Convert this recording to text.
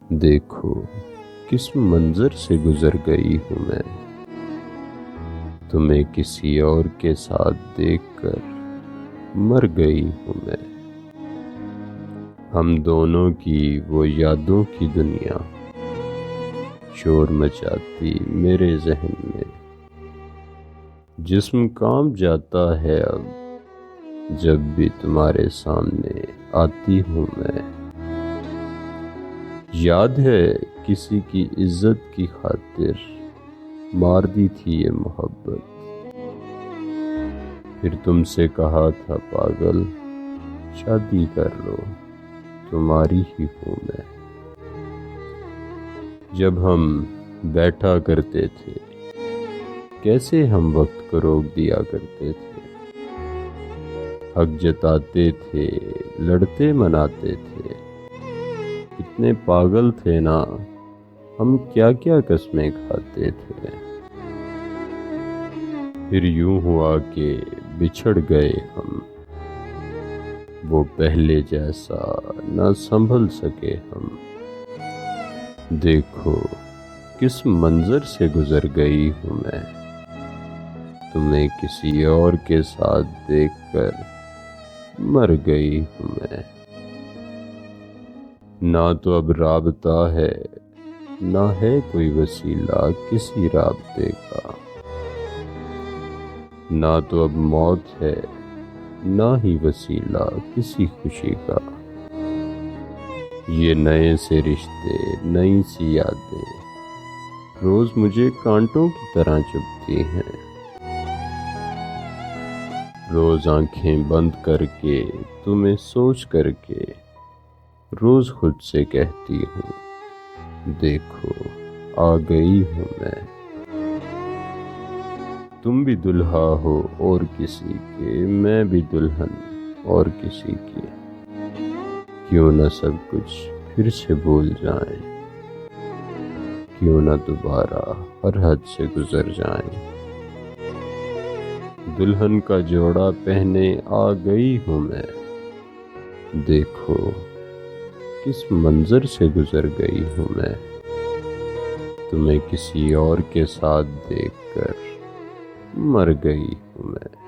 دیکھو کس منظر سے گزر گئی ہوں میں، تمہیں کسی اور کے ساتھ دیکھ کر مر گئی ہوں میں۔ ہم دونوں کی وہ یادوں کی دنیا شور مچاتی میرے ذہن میں، جسم کانپ جاتا ہے اب جب بھی تمہارے سامنے آتی ہوں میں۔ یاد ہے کسی کی عزت کی خاطر مار دی تھی یہ محبت، پھر تم سے کہا تھا پاگل شادی کر لو تمہاری ہی ہوں میں۔ جب ہم بیٹھا کرتے تھے کیسے ہم وقت کو روک دیا کرتے تھے، حق جتاتے تھے لڑتے مناتے تھے، کتنے پاگل تھے نا ہم، کیا کیا قسمیں کھاتے تھے۔ پھر یوں ہوا کہ بچھڑ گئے ہم، وہ پہلے جیسا نہ سنبھل سکے ہم۔ دیکھو کس منظر سے گزر گئی ہوں میں، تمہیں کسی اور کے ساتھ دیکھ کر مر گئی ہوں میں۔ نہ تو اب رابطہ ہے نہ ہے کوئی وسیلہ کسی رابطے کا، نہ تو اب موت ہے نہ ہی وسیلہ کسی خوشی کا۔ یہ نئے سے رشتے نئی سی یادیں روز مجھے کانٹوں کی طرح چبھتی ہیں، روز آنکھیں بند کر کے تمہیں سوچ کر کے روز خود سے کہتی ہوں دیکھو آ گئی ہوں میں۔ تم بھی دلہا ہو اور کسی کے، میں بھی دلہن اور کسی کی، کیوں نہ سب کچھ پھر سے بھول جائیں، کیوں نہ دوبارہ ہر حد سے گزر جائیں۔ دلہن کا جوڑا پہنے آ گئی ہوں میں، دیکھو کس منظر سے گزر گئی ہوں میں، تمہیں کسی اور کے ساتھ دیکھ کر مر گئی ہوں میں۔